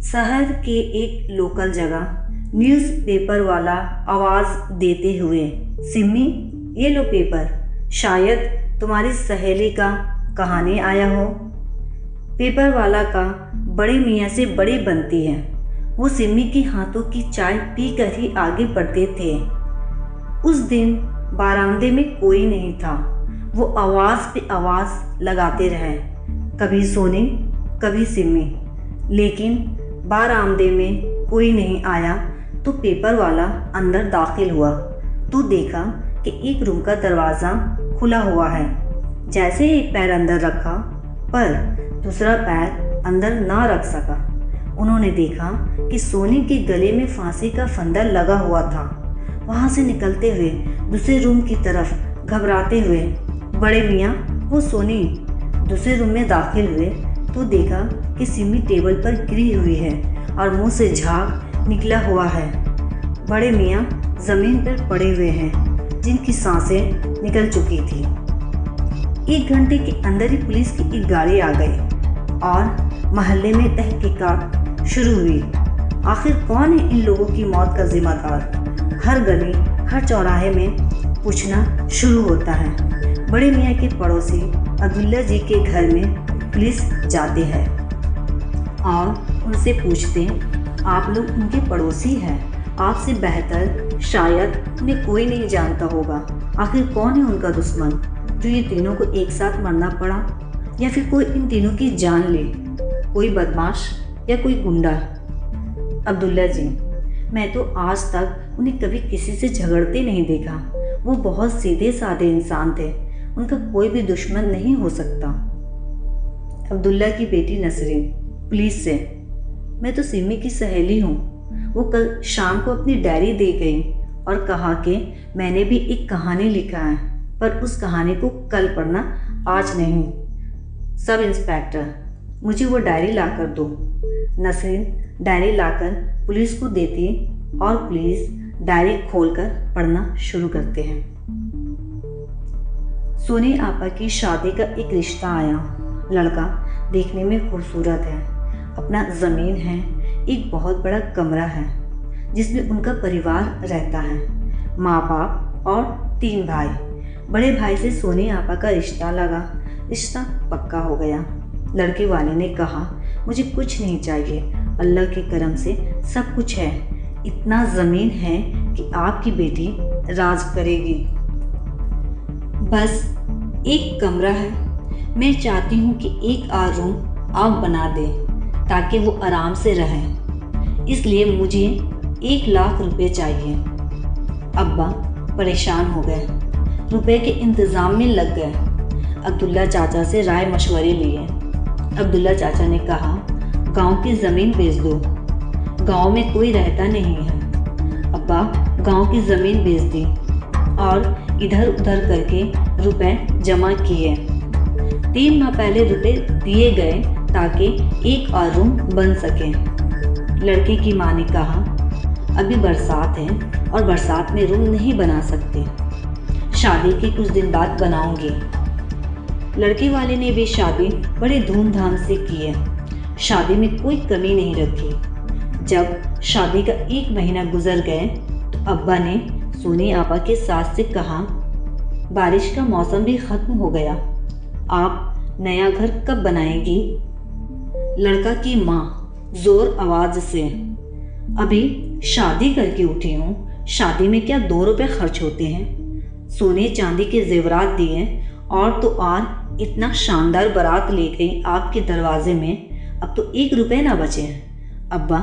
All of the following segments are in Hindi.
शहर के एक लोकल जगह न्यूज़पेपर वाला आवाज़ देते हुए, सिम्मी ये लो पेपर, शायद तुम्हारी सहेली का कहानी आया हो। पेपर वाला का बड़े मियाँ से बड़ी बनती है। वो सिम्मी के हाथों की चाय पीकर ही आगे बढ़ते थे। उस दिन बारामदे में कोई नहीं था। वो आवाज़ पे आवाज़ लगाते रहे, कभी सोनी कभी सिम्मी, लेकिन बारामदे में कोई नहीं आया। तो पेपर वाला अंदर दाखिल हुआ तो देखा कि एक रूम का दरवाज़ा खुला हुआ है। जैसे एक पैर अंदर रखा पर दूसरा पैर अंदर ना रख सका। उन्होंने देखा कि सोनी के गले में फांसी का फंदा लगा हुआ था। वहाँ से निकलते हुए दूसरे रूम की तरफ घबराते हुए बड़े मियाँ वो सोनी दूसरे रूम में दाखिल हुए तो देखा कि सिम्मी टेबल पर गिरी हुई है और मुंह से झाग निकला हुआ है। बड़े मियाँ ज़मीन पर पड़े हुए हैं, जिनकी सांसें निकल चुकी थी। 1 घंटे के अंदर ही पुलिस की एक गाड़ी आ गई और मोहल्ले में तहकीकात शुरू हुई। आखिर कौन है इन लोगों की मौत का जिम्मेदार? हर गली हर चौराहे में पूछना शुरू होता है। बड़े मियाँ के पड़ोसी अब्दुल्ला जी के घर में पुलिस जाते हैं और उनसे पूछते, आप लोग उनके पड़ोसी हैं, आपसे बेहतर शायद उन्हें कोई नहीं जानता होगा। आखिर कौन है उनका दुश्मन जो ये तीनों को एक साथ मरना पड़ा, या फिर कोई इन तीनों की जान ले, कोई बदमाश या कोई गुंडा? अब्दुल्ला जी, मैं तो आज तक उन्हें कभी किसी से झगड़ते नहीं देखा। वो बहुत सीधे साधे इंसान थे, उनका कोई भी दुश्मन नहीं हो सकता। अब्दुल्ला की बेटी नसरीन पुलिस से, मैं तो सिम्मी की सहेली हूँ। वो कल शाम को अपनी डायरी दे गई और कहा कि मैंने भी एक कहानी लिखा है, पर उस कहानी को कल पढ़ना, आज नहीं। सब इंस्पेक्टर, मुझे वो डायरी लाकर दो। नसरीन डायरी लाकर पुलिस को देती और पुलिस डायरी खोलकर पढ़ना शुरू करते हैं। सोनी आपा की शादी का एक रिश्ता आया। लड़का देखने में खूबसूरत है, अपना ज़मीन है, एक बहुत बड़ा कमरा है जिसमें उनका परिवार रहता है, माँ बाप और 3 भाई। बड़े भाई से सोनी आपा का रिश्ता लगा, रिश्ता पक्का हो गया। लड़के वाले ने कहा, मुझे कुछ नहीं चाहिए, अल्लाह के करम से सब कुछ है। इतना ज़मीन है कि आपकी बेटी राज करेगी। बस एक कमरा है, मैं चाहती हूँ कि एक और रूम आप बना दें ताकि वो आराम से रहें। इसलिए मुझे 1 लाख रुपए चाहिए। अब्बा परेशान हो गए, रुपए के इंतज़ाम में लग गए। अब्दुल्ला चाचा से राय मशवरे लिए। अब्दुल्ला चाचा ने कहा, गांव की ज़मीन बेच दो, गांव में कोई रहता नहीं है। अब्बा गांव की ज़मीन बेच दी और इधर उधर करके रुपए जमा किए। 3 माह पहले रुपए दिए गए ताकि एक और रूम बन सके। लड़के की माँ ने कहा, अभी बरसात है और बरसात में रूम नहीं बना सकते, शादी के कुछ दिन बाद बनाऊंगी। लड़के वाले ने भी शादी बड़े धूमधाम से की है, शादी में कोई कमी नहीं रखी। जब शादी का 1 महीना गुजर गए तो अब्बा ने सोनी आपा के सास से कहा, बारिश का मौसम भी खत्म हो गया, आप नया घर कब बनाएगी? लड़का की माँ जोर आवाज से, अभी शादी करके उठी हूँ, शादी में क्या 2 रुपए खर्च होते हैं? सोने चांदी के जेवरात दिए और तो और इतना शानदार बारात ले गई आपके दरवाजे में, अब तो 1 रुपए ना बचे हैं। अब्बा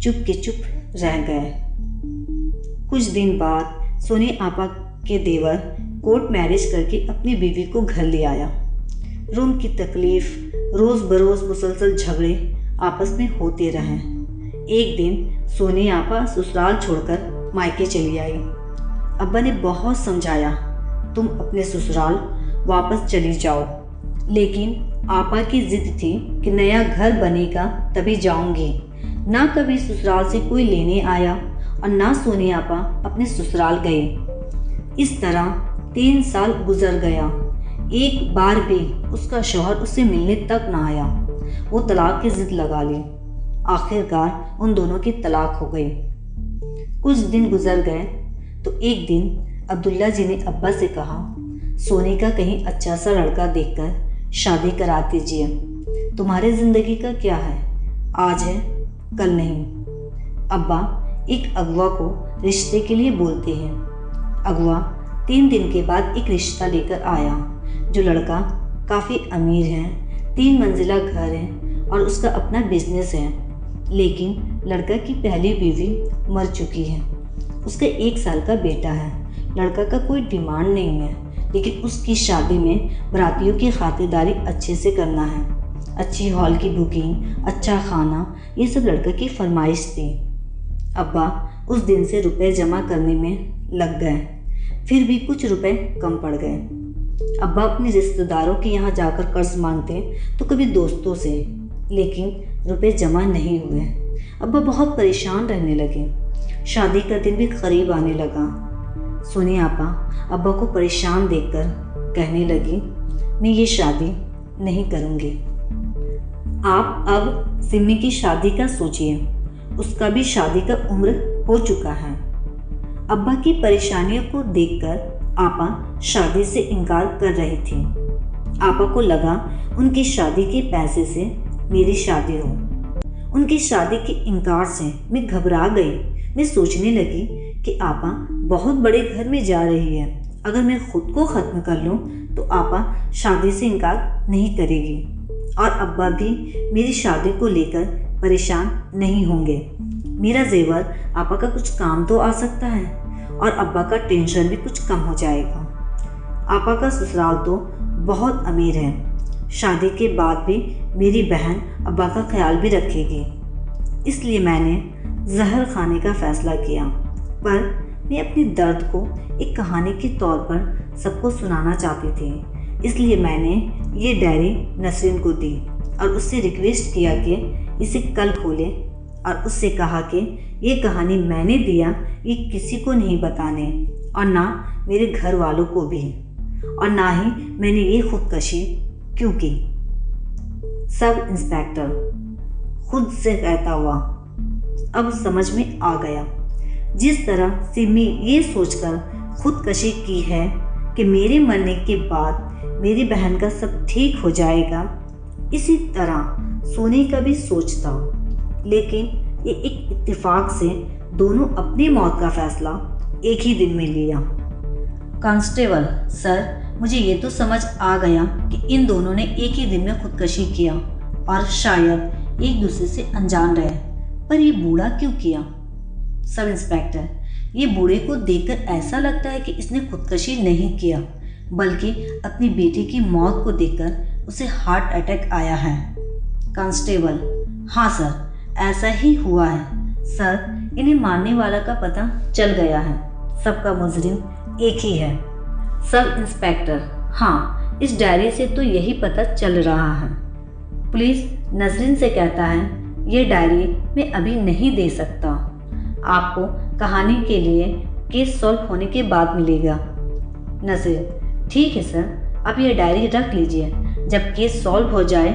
चुप के चुप रह गए। कुछ दिन बाद सोनी आपा के देवर कोर्ट मैरिज करके अपनी बीवी को घर ले आया। रूम की तकलीफ, रोज़ बरोज़ मुसलसल झगड़े आपस में होते रहे। एक दिन सोनी आपा ससुराल छोड़कर मायके चली आई। अब्बा ने बहुत समझाया, तुम अपने ससुराल वापस चली जाओ, लेकिन आपा की जिद थी कि नया घर बनेगा तभी जाऊंगी। ना कभी ससुराल से कोई लेने आया और ना सोनी आपा अपने ससुराल गए। इस तरह 3 साल गुजर गया। एक बार भी उसका शौहर उससे मिलने तक ना आया। वो तलाक की जिद लगा ली। आखिरकार उन दोनों की तलाक हो गई। कुछ दिन गुजर गए तो एक दिन अब्दुल्ला जी ने अब्बा से कहा, सोनी का कहीं अच्छा सा लड़का देखकर शादी करा दीजिए। तुम्हारे ज़िंदगी का क्या है, आज है कल नहीं। अब्बा एक अगवा को रिश्ते के लिए बोलते हैं। अगवा 3 दिन के बाद एक रिश्ता लेकर आया। जो लड़का काफ़ी अमीर है, 3 मंजिला घर है और उसका अपना बिजनेस है। लेकिन लड़का की पहली बीवी मर चुकी है। उसका 1 साल का बेटा है। लड़का का कोई डिमांड नहीं है, लेकिन उसकी शादी में बारातियों की खातिरदारी अच्छे से करना है। अच्छी हॉल की बुकिंग, अच्छा खाना, ये सब लड़का की फरमाइश थी। अब्बा उस दिन से रुपए जमा करने में लग गए। फिर भी कुछ रुपए कम पड़ गए। अब्बा अपने रिश्तेदारों के यहाँ जाकर कर्ज मांगते तो कभी दोस्तों से, लेकिन रुपए जमा नहीं हुए। अब्बा बहुत परेशान रहने लगे। शादी का दिन भी करीब आने लगा। सोनी आपा अब्बा को परेशान देखकर कहने लगी, मैं ये शादी नहीं करूँगी। आप अब सिमी की शादी का सोचिए, उसका भी शादी का उम्र हो चुका है। अब्बा की परेशानियों को देखकर आपा शादी से इनकार कर रही थी। आपा को लगा उनकी शादी के पैसे से मेरी शादी हो। उनकी शादी के इनकार से मैं घबरा गई। मैं सोचने लगी कि आपा बहुत बड़े घर में जा रही है। अगर मैं खुद को ख़त्म कर लूँ तो आपा शादी से इनकार नहीं करेगी और अब्बा भी मेरी शादी को लेकर परेशान नहीं होंगे। मेरा जेवर आपा का कुछ काम तो आ सकता है और अब्बा का टेंशन भी कुछ कम हो जाएगा। आपा का ससुराल तो बहुत अमीर है। शादी के बाद भी मेरी बहन अब्बा का ख्याल भी रखेगी। इसलिए मैंने जहर खाने का फ़ैसला किया। पर मैं अपने दर्द को एक कहानी के तौर पर सबको सुनाना चाहती थी। इसलिए मैंने ये डायरी नसरीन को दी और उससे रिक्वेस्ट किया कि इसे कल खोले और उससे कहा कि ये कहानी मैंने दिया, ये किसी को नहीं बताने और ना मेरे घर वालों को भी, और ना ही मैंने ये खुदकशी क्यों की। सब इंस्पेक्टर खुद से कहता हुआ अब समझ में आ गया। जिस तरह सिमी ये सोचकर खुदकशी की है कि मेरे मरने के बाद मेरी बहन का सब ठीक हो जाएगा, इसी तरह सोनी का भी सोच था। लेकिन ये एक इत्तेफाक से दोनों अपनी मौत का फैसला एक ही दिन में लिया। कांस्टेबल सर, मुझे ये तो समझ आ गया कि इन दोनों ने एक ही दिन में खुदकशी किया और शायद एक दूसरे से अनजान रहे, पर ये बूढ़ा क्यों किया? सब इंस्पेक्टर, ये बूढ़े को देखकर ऐसा लगता है कि इसने खुदकशी नहीं किया, बल्कि अपनी बेटी की मौत को देखकर उसे हार्ट अटैक आया है। कांस्टेबल हाँ सर, ऐसा ही हुआ है सर। इन्हें मारने वाला का पता चल गया है। सबका मुजरिम एक ही है। सब इंस्पेक्टर हाँ, इस डायरी से तो यही पता चल रहा है। पुलिस नसरीन से कहता है ये डायरी मैं अभी नहीं दे सकता, आपको कहानी के लिए केस सॉल्व होने के बाद मिलेगा। नसरीन ठीक है सर, आप ये डायरी रख लीजिए, जब केस सॉल्व हो जाए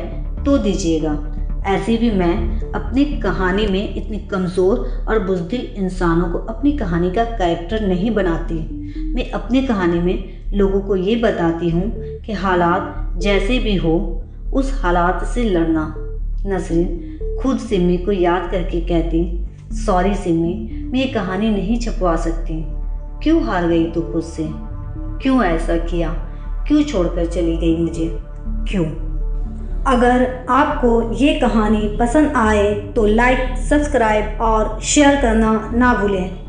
तो दीजिएगा। ऐसे भी मैं अपनी कहानी में इतनी कमज़ोर और बुज़दिल इंसानों को अपनी कहानी का कैरेक्टर नहीं बनाती। मैं अपनी कहानी में लोगों को ये बताती हूँ कि हालात जैसे भी हो उस हालात से लड़ना। नसरीन खुद सिमी को याद करके कहती, सॉरी सिमी, मैं ये कहानी नहीं छपवा सकती। क्यों हार गई तू खुद से? क्यों ऐसा किया? क्यों छोड़कर चली गई मुझे? क्यों? अगर आपको ये कहानी पसंद आए तो लाइक, सब्सक्राइब और शेयर करना ना भूलें।